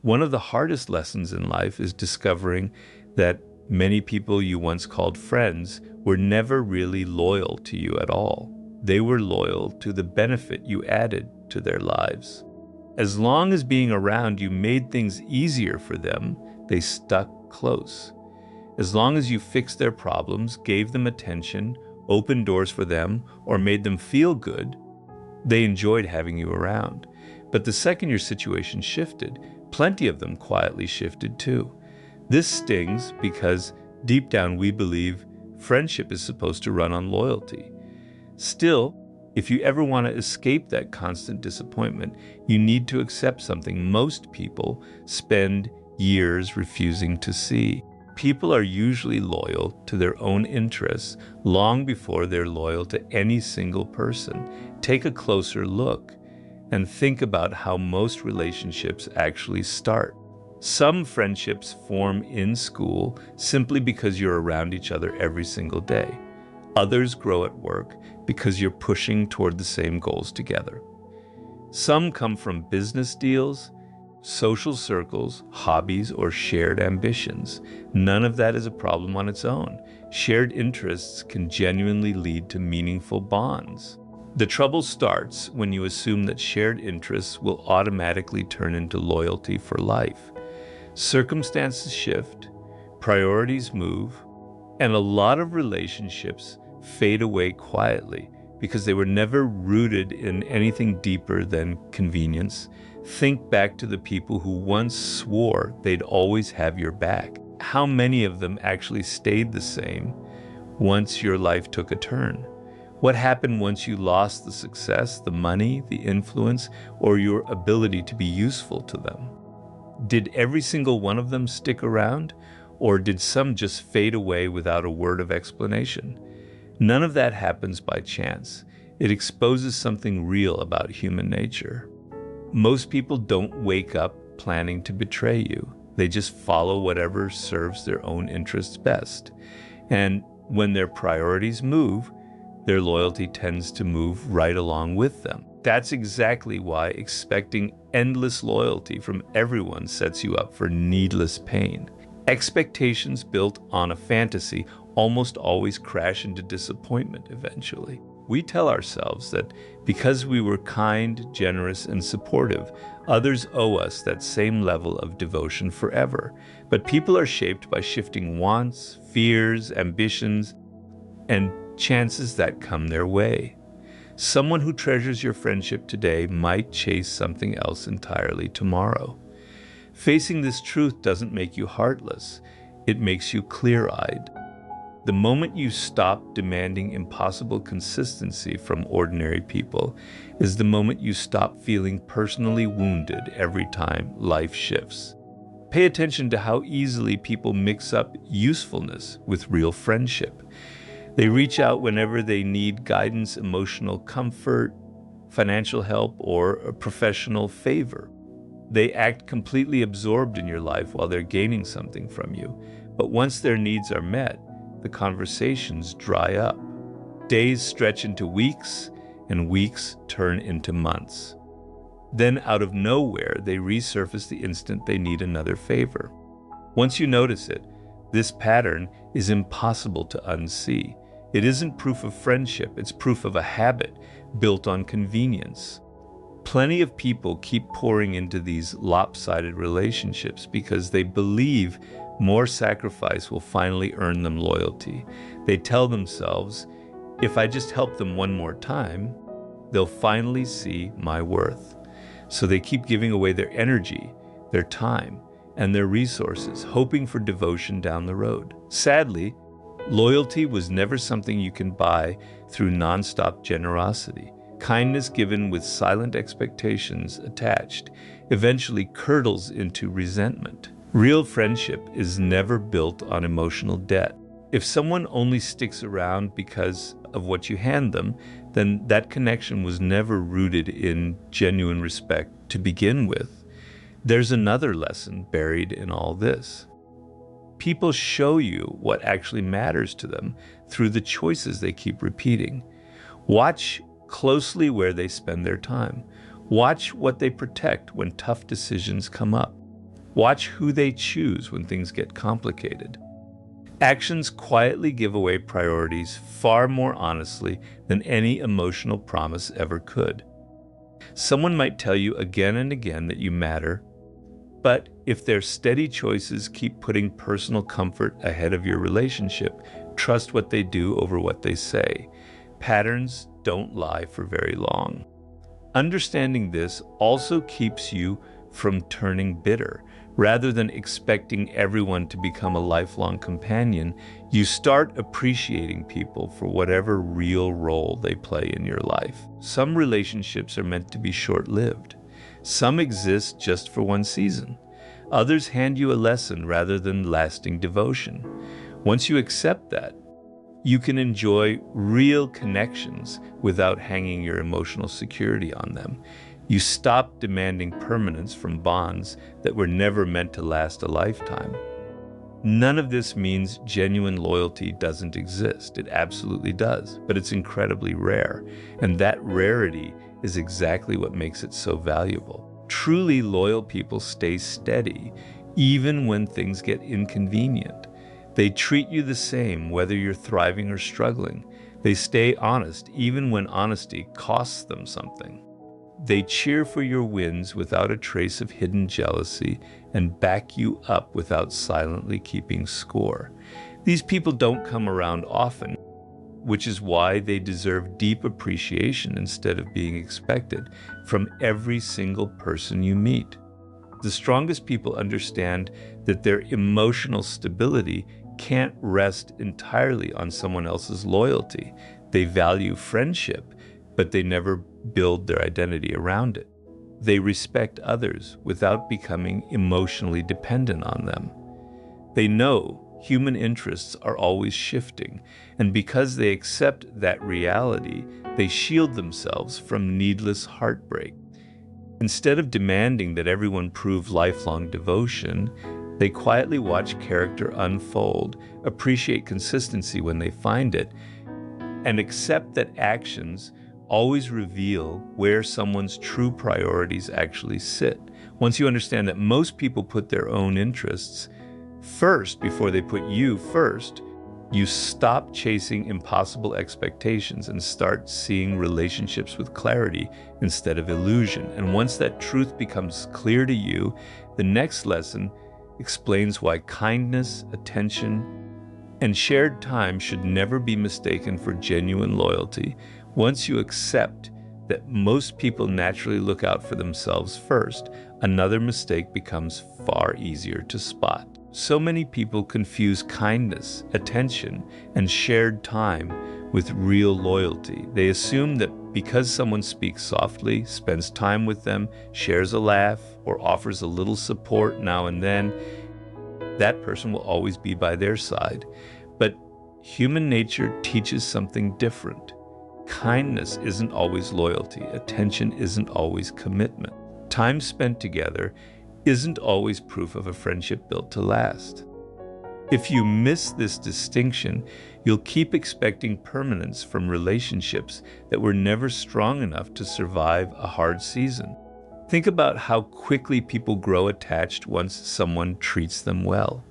One of the hardest lessons in life is discovering that many people you once called friends were never really loyal to you at all. They were loyal to the benefit you added to their lives. As long as being around you made things easier for them, they stuck close. As long as you fixed their problems, gave them attention, opened doors for them, or made them feel good, they enjoyed having you around. But the second your situation shifted, plenty of them quietly shifted too. This stings because deep down we believe friendship is supposed to run on loyalty. Still, if you ever want to escape that constant disappointment, you need to accept something most people spend years refusing to see. People are usually loyal to their own interests long before they're loyal to any single person. Take a closer look and think about how most relationships actually start. Some friendships form in school simply because you're around each other every single day. Others grow at work because you're pushing toward the same goals together. Some come from business deals, social circles, hobbies, or shared ambitions. None of that is a problem on its own. Shared interests can genuinely lead to meaningful bonds. The trouble starts when you assume that shared interests will automatically turn into loyalty for life. Circumstances shift, priorities move, and a lot of relationships fade away quietly because they were never rooted in anything deeper than convenience. Think back to the people who once swore they'd always have your back. How many of them actually stayed the same once your life took a turn? What happened once you lost the success, the money, the influence, or your ability to be useful to them? Did every single one of them stick around, or did some just fade away without a word of explanation? None of that happens by chance. It exposes something real about human nature. Most people don't wake up planning to betray you. They just follow whatever serves their own interests best. And when their priorities move, their loyalty tends to move right along with them. That's exactly why expecting endless loyalty from everyone sets you up for needless pain. Expectations built on a fantasy almost always crash into disappointment eventually. We tell ourselves that because we were kind, generous, and supportive, others owe us that same level of devotion forever. But people are shaped by shifting wants, fears, ambitions, and chances that come their way. Someone who treasures your friendship today might chase something else entirely tomorrow. Facing this truth doesn't make you heartless. It makes you clear-eyed. The moment you stop demanding impossible consistency from ordinary people is the moment you stop feeling personally wounded every time life shifts. Pay attention to how easily people mix up usefulness with real friendship. They reach out whenever they need guidance, emotional comfort, financial help, or a professional favor. They act completely absorbed in your life while they're gaining something from you. But once their needs are met, the conversations dry up. Days stretch into weeks, and weeks turn into months. Then out of nowhere, they resurface the instant they need another favor. Once you notice it, this pattern is impossible to unsee. It isn't proof of friendship, it's proof of a habit built on convenience. Plenty of people keep pouring into these lopsided relationships because they believe more sacrifice will finally earn them loyalty. They tell themselves, if I just help them one more time, they'll finally see my worth. So they keep giving away their energy, their time, and their resources, hoping for devotion down the road. Sadly, loyalty was never something you can buy through nonstop generosity. Kindness given with silent expectations attached eventually curdles into resentment. Real friendship is never built on emotional debt. If someone only sticks around because of what you hand them, then that connection was never rooted in genuine respect to begin with. There's another lesson buried in all this. People show you what actually matters to them through the choices they keep repeating. Watch closely where they spend their time. Watch what they protect when tough decisions come up. Watch who they choose when things get complicated. Actions quietly give away priorities far more honestly than any emotional promise ever could. Someone might tell you again and again that you matter, but if their steady choices keep putting personal comfort ahead of your relationship, trust what they do over what they say. Patterns don't lie for very long. Understanding this also keeps you from turning bitter. Rather than expecting everyone to become a lifelong companion, you start appreciating people for whatever real role they play in your life. Some relationships are meant to be short-lived. Some exist just for one season. Others hand you a lesson rather than lasting devotion. Once you accept that, you can enjoy real connections without hanging your emotional security on them. You stop demanding permanence from bonds that were never meant to last a lifetime. None of this means genuine loyalty doesn't exist. It absolutely does, but it's incredibly rare. And that rarity is exactly what makes it so valuable. Truly loyal people stay steady, even when things get inconvenient. They treat you the same whether you're thriving or struggling. They stay honest, even when honesty costs them something. They cheer for your wins without a trace of hidden jealousy and back you up without silently keeping score. These people don't come around often, which is why they deserve deep appreciation instead of being expected from every single person you meet. The strongest people understand that their emotional stability can't rest entirely on someone else's loyalty. They value friendship, but they never build their identity around it. They respect others without becoming emotionally dependent on them. They know human interests are always shifting, and because they accept that reality, they shield themselves from needless heartbreak. Instead of demanding that everyone prove lifelong devotion, they quietly watch character unfold, appreciate consistency when they find it, and accept that actions always reveal where someone's true priorities actually sit. Once you understand that most people put their own interests first before they put you first, you stop chasing impossible expectations and start seeing relationships with clarity instead of illusion. And once that truth becomes clear to you, the next lesson explains why kindness, attention, and shared time should never be mistaken for genuine loyalty. Once you accept that most people naturally look out for themselves first, another mistake becomes far easier to spot. So many people confuse kindness, attention, and shared time with real loyalty. They assume that because someone speaks softly, spends time with them, shares a laugh, or offers a little support now and then, that person will always be by their side. But human nature teaches something different. Kindness isn't always loyalty. Attention isn't always commitment. Time spent together isn't always proof of a friendship built to last. If you miss this distinction, you'll keep expecting permanence from relationships that were never strong enough to survive a hard season. Think about how quickly people grow attached once someone treats them well.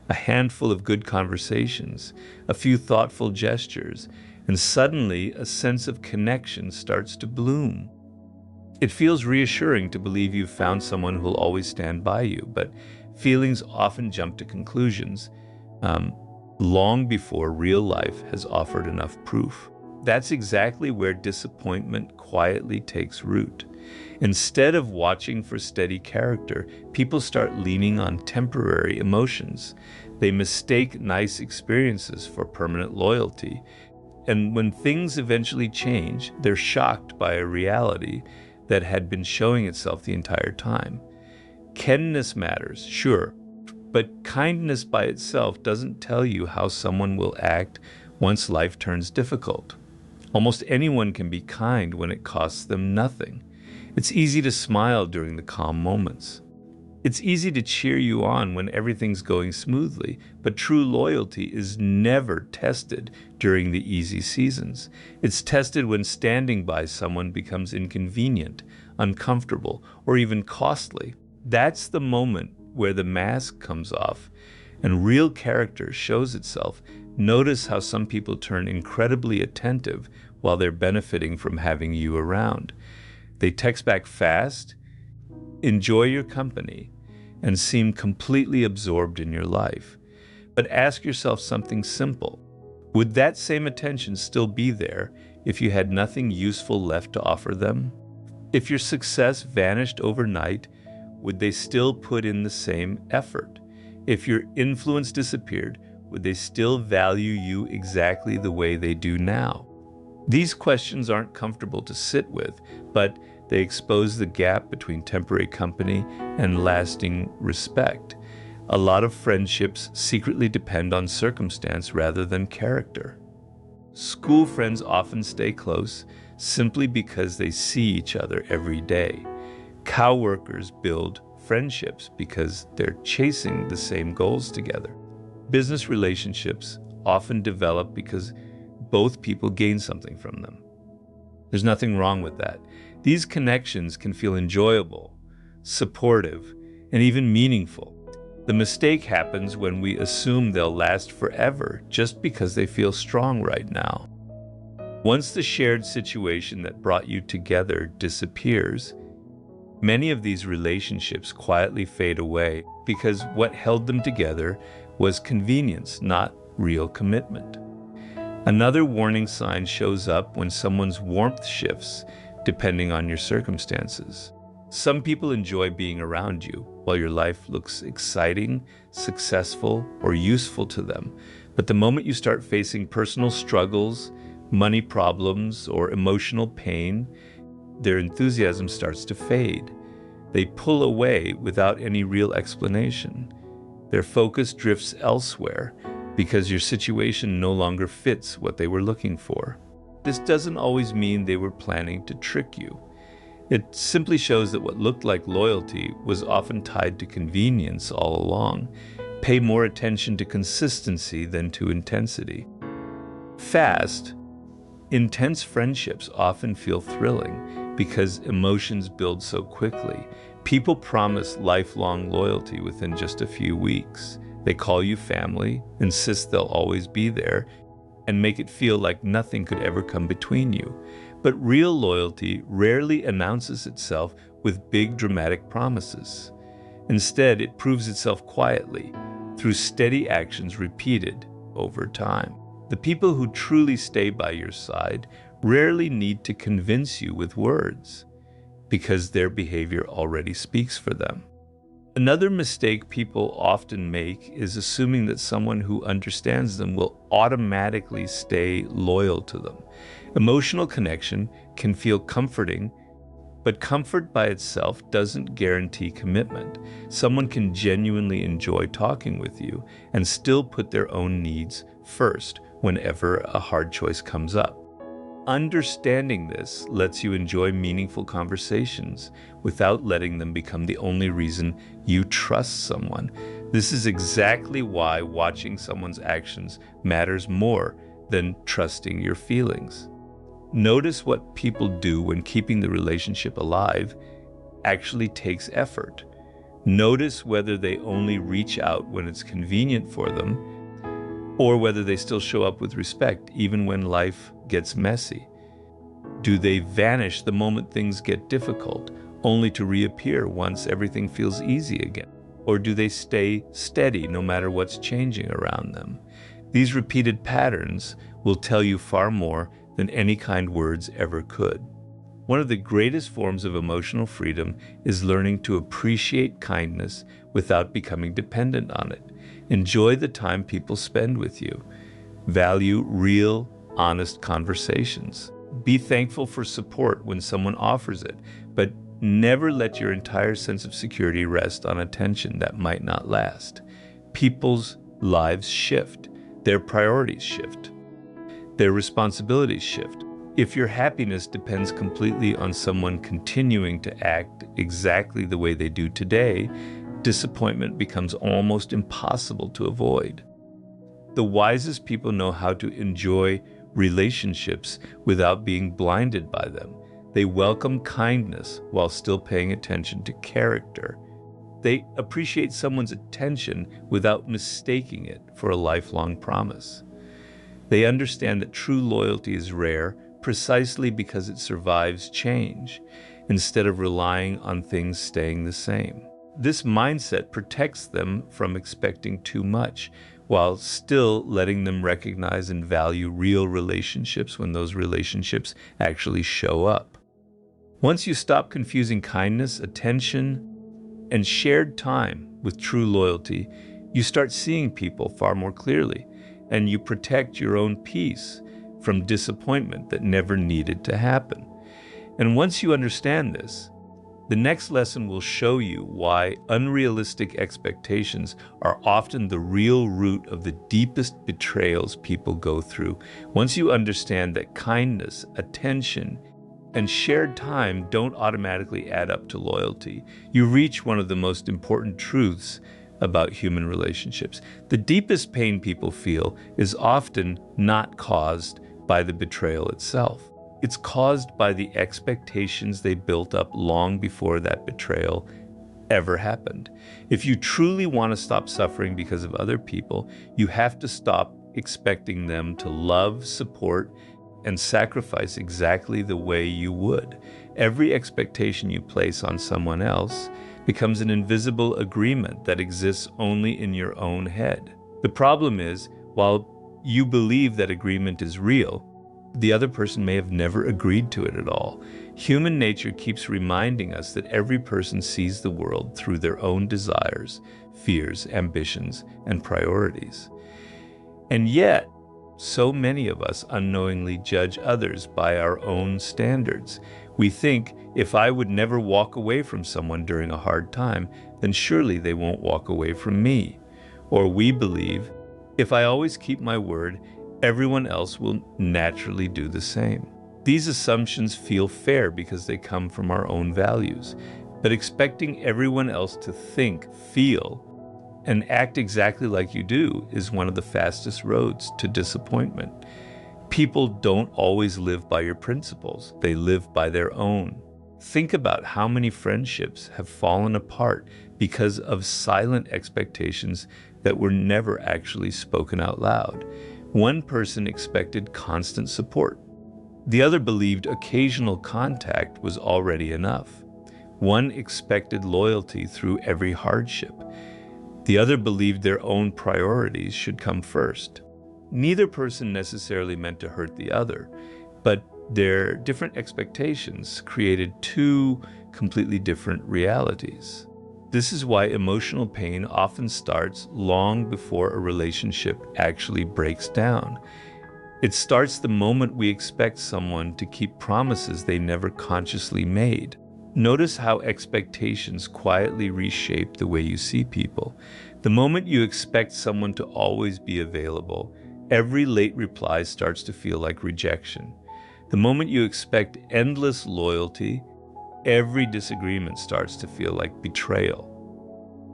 A handful of good conversations, a few thoughtful gestures, and suddenly a sense of connection starts to bloom. It feels reassuring to believe you've found someone who'll always stand by you, but feelings often jump to conclusions long before real life has offered enough proof. That's exactly where disappointment quietly takes root. Instead of watching for steady character, people start leaning on temporary emotions. They mistake nice experiences for permanent loyalty. And when things eventually change, they're shocked by a reality that had been showing itself the entire time. Kindness matters, sure, but kindness by itself doesn't tell you how someone will act once life turns difficult. Almost anyone can be kind when it costs them nothing. It's easy to smile during the calm moments. It's easy to cheer you on when everything's going smoothly, but true loyalty is never tested during the easy seasons. It's tested when standing by someone becomes inconvenient, uncomfortable, or even costly. That's the moment where the mask comes off and real character shows itself. Notice how some people turn incredibly attentive while they're benefiting from having you around. They text back fast, enjoy your company, and seem completely absorbed in your life. But ask yourself something simple. Would that same attention still be there if you had nothing useful left to offer them? If your success vanished overnight, would they still put in the same effort? If your influence disappeared, would they still value you exactly the way they do now? These questions aren't comfortable to sit with, but they expose the gap between temporary company and lasting respect. A lot of friendships secretly depend on circumstance rather than character. School friends often stay close simply because they see each other every day. Coworkers build friendships because they're chasing the same goals together. Business relationships often develop because both people gain something from them. There's nothing wrong with that. These connections can feel enjoyable, supportive, and even meaningful. The mistake happens when we assume they'll last forever just because they feel strong right now. Once the shared situation that brought you together disappears, many of these relationships quietly fade away because what held them together was convenience, not real commitment. Another warning sign shows up when someone's warmth shifts depending on your circumstances. Some people enjoy being around you while your life looks exciting, successful, or useful to them. But the moment you start facing personal struggles, money problems, or emotional pain, their enthusiasm starts to fade. They pull away without any real explanation. Their focus drifts elsewhere because your situation no longer fits what they were looking for. This doesn't always mean they were planning to trick you. It simply shows that what looked like loyalty was often tied to convenience all along. Pay more attention to consistency than to intensity. Fast, intense friendships often feel thrilling because emotions build so quickly. People promise lifelong loyalty within just a few weeks. They call you family, insist they'll always be there, and make it feel like nothing could ever come between you. But real loyalty rarely announces itself with big dramatic promises. Instead, it proves itself quietly, through steady actions repeated over time. The people who truly stay by your side rarely need to convince you with words, because their behavior already speaks for them. Another mistake people often make is assuming that someone who understands them will automatically stay loyal to them. Emotional connection can feel comforting, but comfort by itself doesn't guarantee commitment. Someone can genuinely enjoy talking with you and still put their own needs first whenever a hard choice comes up. Understanding this lets you enjoy meaningful conversations without letting them become the only reason you trust someone. This is exactly why watching someone's actions matters more than trusting your feelings. Notice what people do when keeping the relationship alive actually takes effort. Notice whether they only reach out when it's convenient for them, or whether they still show up with respect even when life gets messy. Do they vanish the moment things get difficult, only to reappear once everything feels easy again? Or do they stay steady no matter what's changing around them? These repeated patterns will tell you far more than any kind words ever could. One of the greatest forms of emotional freedom is learning to appreciate kindness without becoming dependent on it. Enjoy the time people spend with you. Value real, honest conversations. Be thankful for support when someone offers it, but never let your entire sense of security rest on attention that might not last. People's lives shift. Their priorities shift. Their responsibilities shift. If your happiness depends completely on someone continuing to act exactly the way they do today, disappointment becomes almost impossible to avoid. The wisest people know how to enjoy relationships without being blinded by them. They welcome kindness while still paying attention to character. They appreciate someone's attention without mistaking it for a lifelong promise. They understand that true loyalty is rare precisely because it survives change, instead of relying on things staying the same. This mindset protects them from expecting too much, while still letting them recognize and value real relationships when those relationships actually show up. Once you stop confusing kindness, attention, and shared time with true loyalty, you start seeing people far more clearly, and you protect your own peace from disappointment that never needed to happen. And once you understand this, the next lesson will show you why unrealistic expectations are often the real root of the deepest betrayals people go through. Once you understand that kindness, attention, and shared time don't automatically add up to loyalty, you reach one of the most important truths about human relationships. The deepest pain people feel is often not caused by the betrayal itself. It's caused by the expectations they built up long before that betrayal ever happened. If you truly want to stop suffering because of other people, you have to stop expecting them to love, support, and sacrifice exactly the way you would. Every expectation you place on someone else becomes an invisible agreement that exists only in your own head. The problem is, while you believe that agreement is real, the other person may have never agreed to it at all. Human nature keeps reminding us that every person sees the world through their own desires, fears, ambitions, and priorities. And yet, so many of us unknowingly judge others by our own standards. We think, if I would never walk away from someone during a hard time, then surely they won't walk away from me. Or we believe, if I always keep my word, everyone else will naturally do the same. These assumptions feel fair because they come from our own values, but expecting everyone else to think, feel, and act exactly like you do is one of the fastest roads to disappointment. People don't always live by your principles. They live by their own. Think about how many friendships have fallen apart because of silent expectations that were never actually spoken out loud. One person expected constant support. The other believed occasional contact was already enough. One expected loyalty through every hardship. The other believed their own priorities should come first. Neither person necessarily meant to hurt the other, but their different expectations created two completely different realities. This is why emotional pain often starts long before a relationship actually breaks down. It starts the moment we expect someone to keep promises they never consciously made. Notice how expectations quietly reshape the way you see people. The moment you expect someone to always be available, every late reply starts to feel like rejection. The moment you expect endless loyalty, every disagreement starts to feel like betrayal.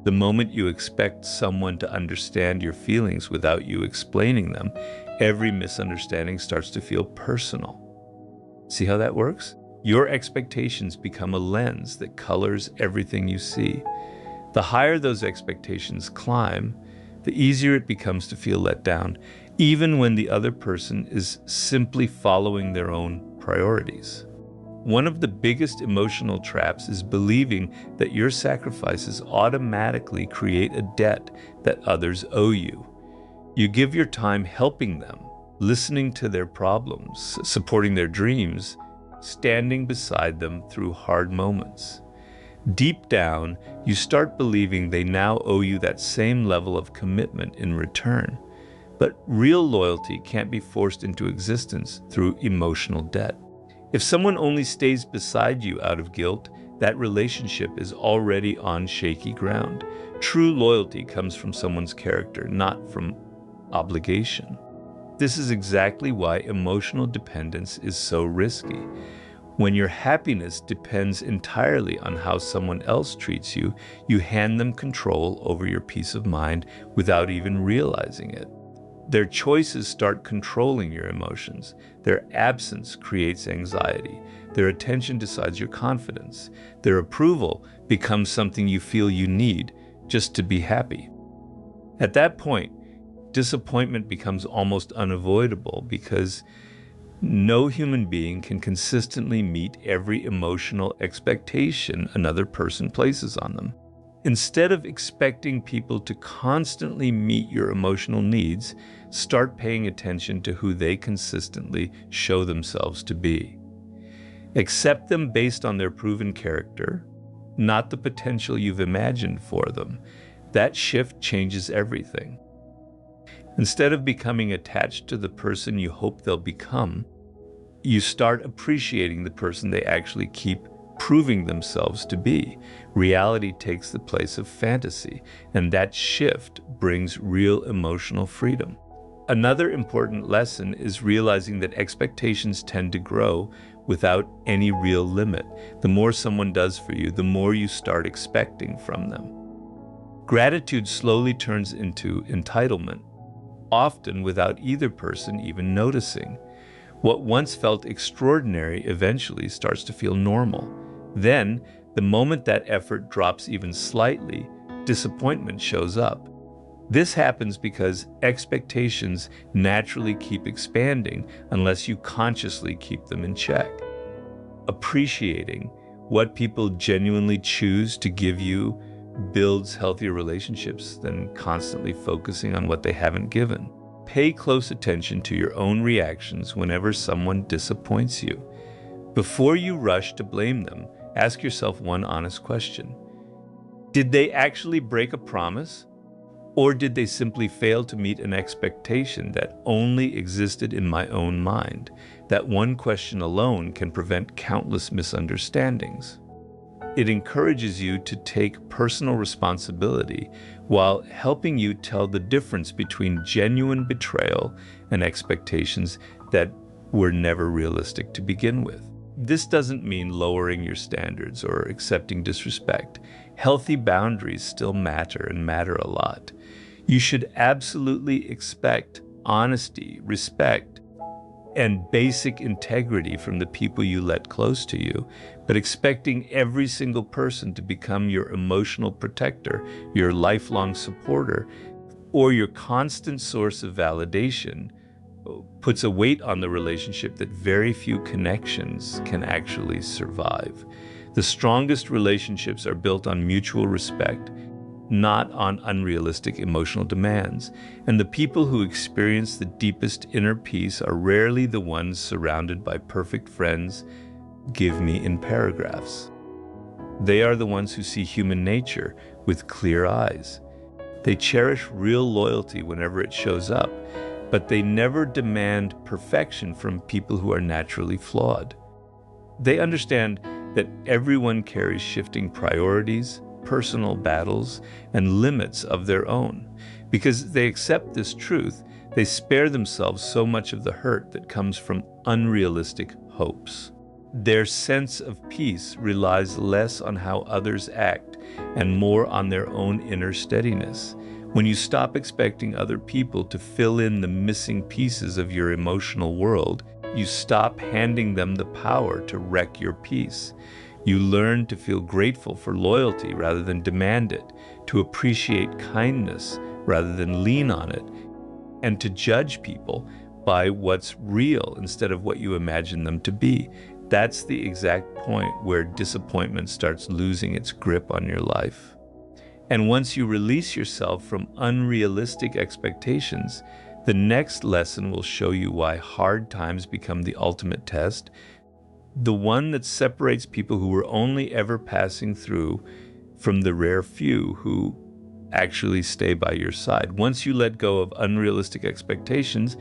The moment you expect someone to understand your feelings without you explaining them, every misunderstanding starts to feel personal. See how that works? Your expectations become a lens that colors everything you see. The higher those expectations climb, the easier it becomes to feel let down, even when the other person is simply following their own priorities. One of the biggest emotional traps is believing that your sacrifices automatically create a debt that others owe you. You give your time helping them, listening to their problems, supporting their dreams, standing beside them through hard moments. Deep down, you start believing they now owe you that same level of commitment in return. But real loyalty can't be forced into existence through emotional debt. If someone only stays beside you out of guilt, that relationship is already on shaky ground. True loyalty comes from someone's character, not from obligation. This is exactly why emotional dependence is so risky. When your happiness depends entirely on how someone else treats you, you hand them control over your peace of mind without even realizing it. Their choices start controlling your emotions. Their absence creates anxiety. Their attention decides your confidence. Their approval becomes something you feel you need just to be happy. At that point, disappointment becomes almost unavoidable because no human being can consistently meet every emotional expectation another person places on them. Instead of expecting people to constantly meet your emotional needs, start paying attention to who they consistently show themselves to be. Accept them based on their proven character, not the potential you've imagined for them. That shift changes everything. Instead of becoming attached to the person you hope they'll become, you start appreciating the person they actually keep proving themselves to be. Reality takes the place of fantasy, and that shift brings real emotional freedom. Another important lesson is realizing that expectations tend to grow without any real limit. The more someone does for you, the more you start expecting from them. Gratitude slowly turns into entitlement, often without either person even noticing. What once felt extraordinary eventually starts to feel normal. Then, the moment that effort drops even slightly, disappointment shows up. This happens because expectations naturally keep expanding unless you consciously keep them in check. Appreciating what people genuinely choose to give you builds healthier relationships than constantly focusing on what they haven't given. Pay close attention to your own reactions whenever someone disappoints you. Before you rush to blame them, ask yourself one honest question. Did they actually break a promise? Or did they simply fail to meet an expectation that only existed in my own mind? That one question alone can prevent countless misunderstandings. It encourages you to take personal responsibility while helping you tell the difference between genuine betrayal and expectations that were never realistic to begin with. This doesn't mean lowering your standards or accepting disrespect. Healthy boundaries still matter and matter a lot. You should absolutely expect honesty, respect, and basic integrity from the people you let close to you, but expecting every single person to become your emotional protector, your lifelong supporter, or your constant source of validation puts a weight on the relationship that very few connections can actually survive. The strongest relationships are built on mutual respect, not on unrealistic emotional demands. And the people who experience the deepest inner peace are rarely the ones surrounded by perfect friends, give me in paragraphs. They are the ones who see human nature with clear eyes. They cherish real loyalty whenever it shows up, but they never demand perfection from people who are naturally flawed. They understand that everyone carries shifting priorities, personal battles, and limits of their own. Because they accept this truth, they spare themselves so much of the hurt that comes from unrealistic hopes. Their sense of peace relies less on how others act and more on their own inner steadiness. When you stop expecting other people to fill in the missing pieces of your emotional world, you stop handing them the power to wreck your peace. You learn to feel grateful for loyalty rather than demand it, to appreciate kindness rather than lean on it, and to judge people by what's real instead of what you imagine them to be. That's the exact point where disappointment starts losing its grip on your life. And once you release yourself from unrealistic expectations, the next lesson will show you why hard times become the ultimate test, the one that separates people who were only ever passing through from the rare few who actually stay by your side. Once you let go of unrealistic expectations,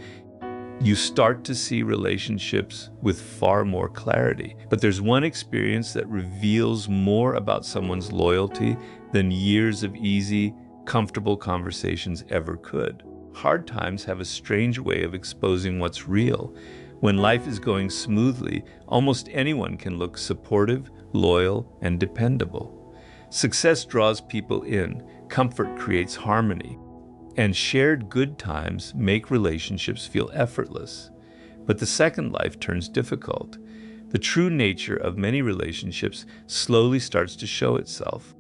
you start to see relationships with far more clarity. But there's one experience that reveals more about someone's loyalty than years of easy, comfortable conversations ever could. Hard times have a strange way of exposing what's real. When life is going smoothly, almost anyone can look supportive, loyal, and dependable. Success draws people in. Comfort creates harmony. And shared good times make relationships feel effortless. But the second life turns difficult. The true nature of many relationships slowly starts to show itself.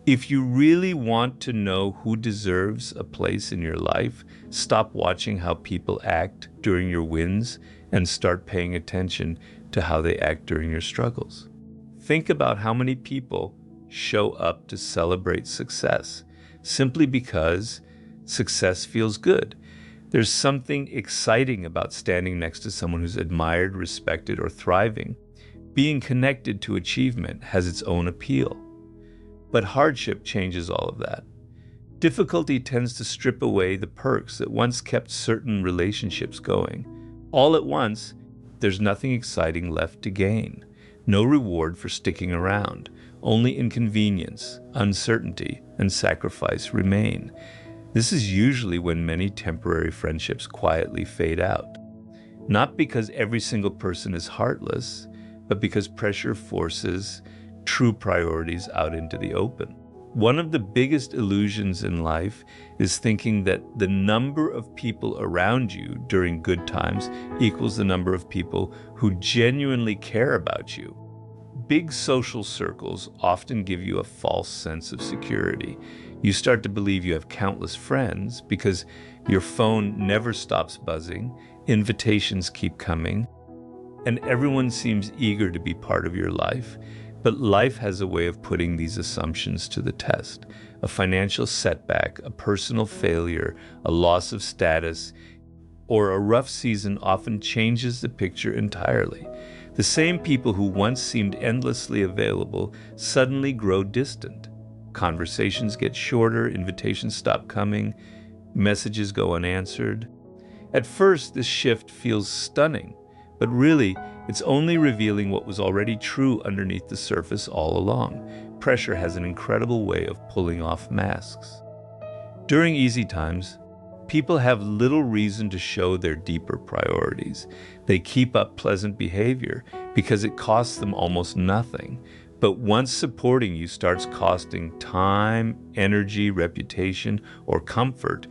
If you really want to know who deserves a place in your life, stop watching how people act during your wins and start paying attention to how they act during your struggles. Think about how many people show up to celebrate success simply because success feels good. There's something exciting about standing next to someone who's admired, respected, or thriving. Being connected to achievement has its own appeal. But hardship changes all of that. Difficulty tends to strip away the perks that once kept certain relationships going. All at once, there's nothing exciting left to gain. No reward for sticking around. Only inconvenience, uncertainty, and sacrifice remain. This is usually when many temporary friendships quietly fade out. Not because every single person is heartless, but because pressure forces true priorities out into the open. One of the biggest illusions in life is thinking that the number of people around you during good times equals the number of people who genuinely care about you. Big social circles often give you a false sense of security. You start to believe you have countless friends because your phone never stops buzzing, invitations keep coming, and everyone seems eager to be part of your life. But life has a way of putting these assumptions to the test. A financial setback, a personal failure, a loss of status, or a rough season often changes the picture entirely. The same people who once seemed endlessly available suddenly grow distant. Conversations get shorter, invitations stop coming, messages go unanswered. At first, this shift feels stunning, but really, it's only revealing what was already true underneath the surface all along. Pressure has an incredible way of pulling off masks. During easy times, people have little reason to show their deeper priorities. They keep up pleasant behavior because it costs them almost nothing. But once supporting you starts costing time, energy, reputation, or comfort,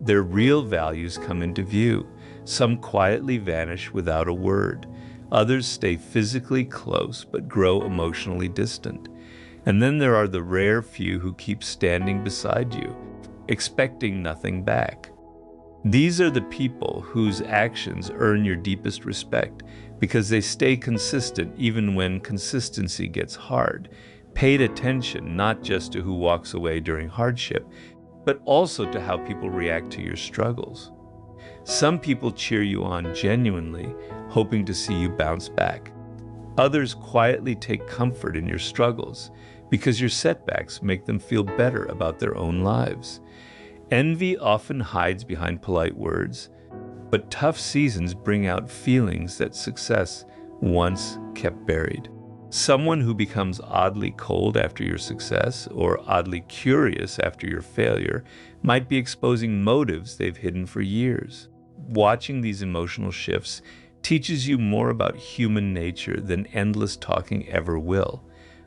their real values come into view. Some quietly vanish without a word. Others stay physically close but grow emotionally distant. And then there are the rare few who keep standing beside you, expecting nothing back. These are the people whose actions earn your deepest respect because they stay consistent even when consistency gets hard. Paid attention not just to who walks away during hardship, but also to how people react to your struggles. Some people cheer you on genuinely, hoping to see you bounce back. Others quietly take comfort in your struggles because your setbacks make them feel better about their own lives. Envy often hides behind polite words, but tough seasons bring out feelings that success once kept buried. Someone who becomes oddly cold after your success or oddly curious after your failure might be exposing motives they've hidden for years. Watching these emotional shifts teaches you more about human nature than endless talking ever will.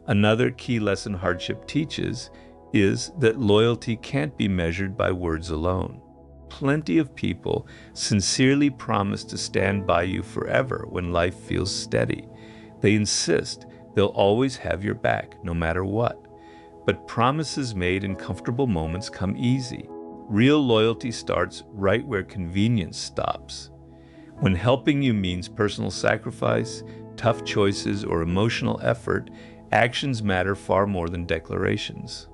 Another key lesson hardship teaches is that loyalty can't be measured by words alone. Plenty of people sincerely promise to stand by you forever when life feels steady. They insist they'll always have your back, no matter what. But promises made in comfortable moments come easy. Real loyalty starts right where convenience stops. When helping you means personal sacrifice, tough choices, or emotional effort, actions matter far more than declarations.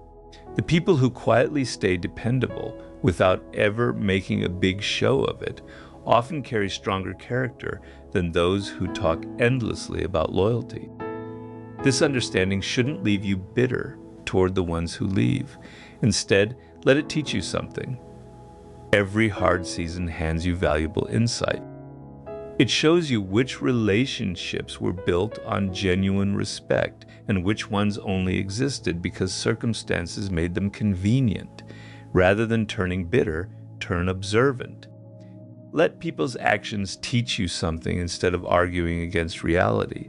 The people who quietly stay dependable without ever making a big show of it often carry stronger character than those who talk endlessly about loyalty. This understanding shouldn't leave you bitter toward the ones who leave. Instead, let it teach you something. Every hard season hands you valuable insight. It shows you which relationships were built on genuine respect and which ones only existed because circumstances made them convenient. Rather than turning bitter, turn observant. Let people's actions teach you something instead of arguing against reality.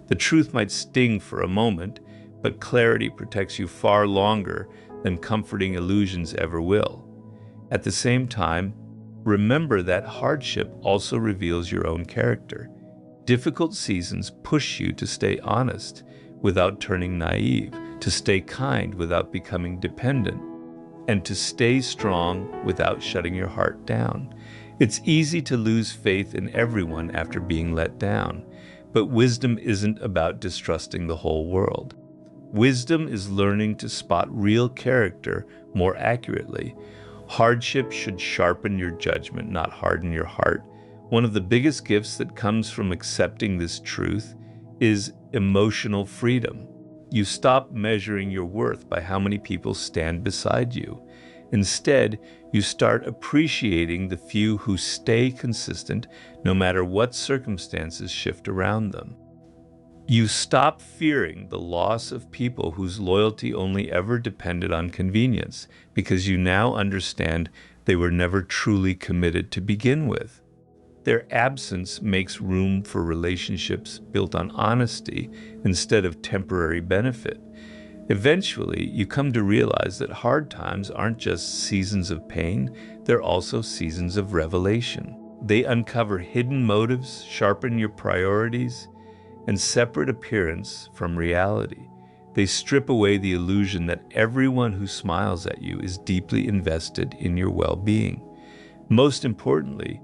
The truth might sting for a moment, but clarity protects you far longer than comforting illusions ever will. At the same time, remember that hardship also reveals your own character. Difficult seasons push you to stay honest without turning naive, to stay kind without becoming dependent, and to stay strong without shutting your heart down. It's easy to lose faith in everyone after being let down, but wisdom isn't about distrusting the whole world. Wisdom is learning to spot real character more accurately. Hardship should sharpen your judgment, not harden your heart. One of the biggest gifts that comes from accepting this truth is emotional freedom. You stop measuring your worth by how many people stand beside you. Instead, you start appreciating the few who stay consistent no matter what circumstances shift around them. You stop fearing the loss of people whose loyalty only ever depended on convenience, because you now understand they were never truly committed to begin with. Their absence makes room for relationships built on honesty instead of temporary benefit. Eventually, you come to realize that hard times aren't just seasons of pain, they're also seasons of revelation. They uncover hidden motives, sharpen your priorities, and separate appearance from reality. They strip away the illusion that everyone who smiles at you is deeply invested in your well-being. Most importantly,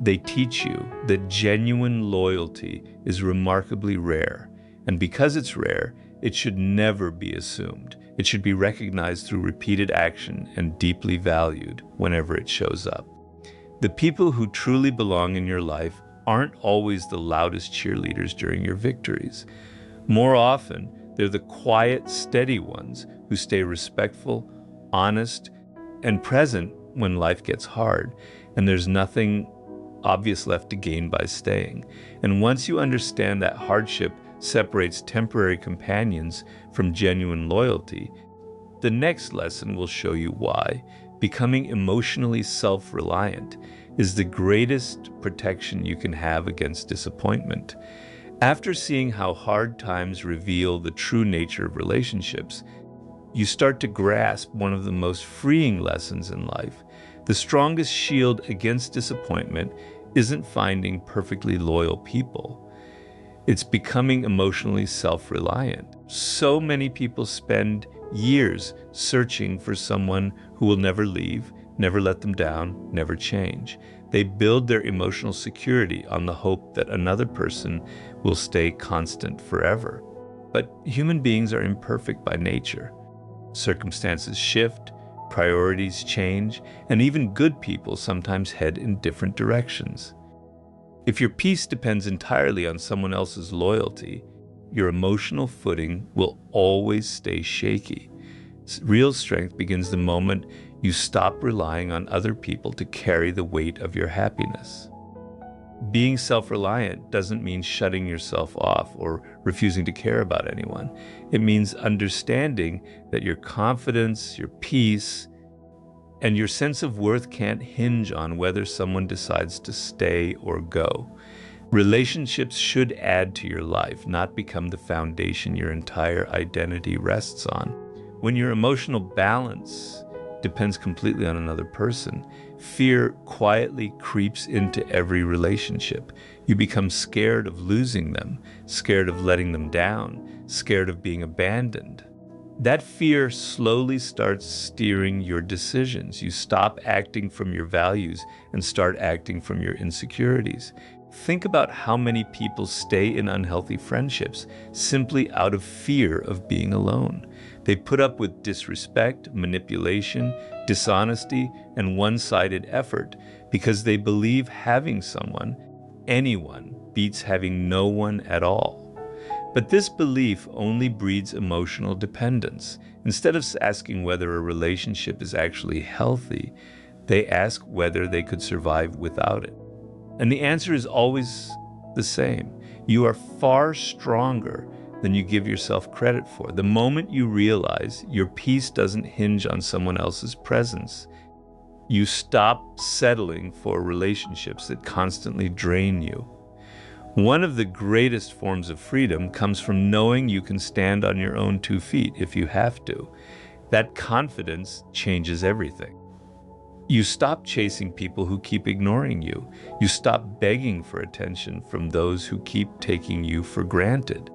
they teach you that genuine loyalty is remarkably rare, and because it's rare, it should never be assumed. It should be recognized through repeated action and deeply valued whenever it shows up. The people who truly belong in your life aren't always the loudest cheerleaders during your victories. More often, they're the quiet, steady ones who stay respectful, honest, and present when life gets hard, and there's nothing obvious left to gain by staying. And once you understand that hardship separates temporary companions from genuine loyalty, the next lesson will show you why becoming emotionally self-reliant is the greatest protection you can have against disappointment. After seeing how hard times reveal the true nature of relationships, you start to grasp one of the most freeing lessons in life. The strongest shield against disappointment isn't finding perfectly loyal people. It's becoming emotionally self-reliant. So many people spend years searching for someone who will never leave, never let them down, never change. They build their emotional security on the hope that another person will stay constant forever. But human beings are imperfect by nature. Circumstances shift, priorities change, and even good people sometimes head in different directions. If your peace depends entirely on someone else's loyalty, your emotional footing will always stay shaky. Real strength begins the moment you stop relying on other people to carry the weight of your happiness. Being self-reliant doesn't mean shutting yourself off or refusing to care about anyone. It means understanding that your confidence, your peace, and your sense of worth can't hinge on whether someone decides to stay or go. Relationships should add to your life, not become the foundation your entire identity rests on. When your emotional balance depends completely on another person, fear quietly creeps into every relationship. You become scared of losing them, scared of letting them down, scared of being abandoned. That fear slowly starts steering your decisions. You stop acting from your values and start acting from your insecurities. Think about how many people stay in unhealthy friendships simply out of fear of being alone. They put up with disrespect, manipulation, dishonesty, and one-sided effort because they believe having someone, anyone, beats having no one at all. But this belief only breeds emotional dependence. Instead of asking whether a relationship is actually healthy, they ask whether they could survive without it. And the answer is always the same. You are far stronger than you give yourself credit for. The moment you realize your peace doesn't hinge on someone else's presence, you stop settling for relationships that constantly drain you. One of the greatest forms of freedom comes from knowing you can stand on your own 2 feet if you have to. That confidence changes everything. You stop chasing people who keep ignoring you. You stop begging for attention from those who keep taking you for granted.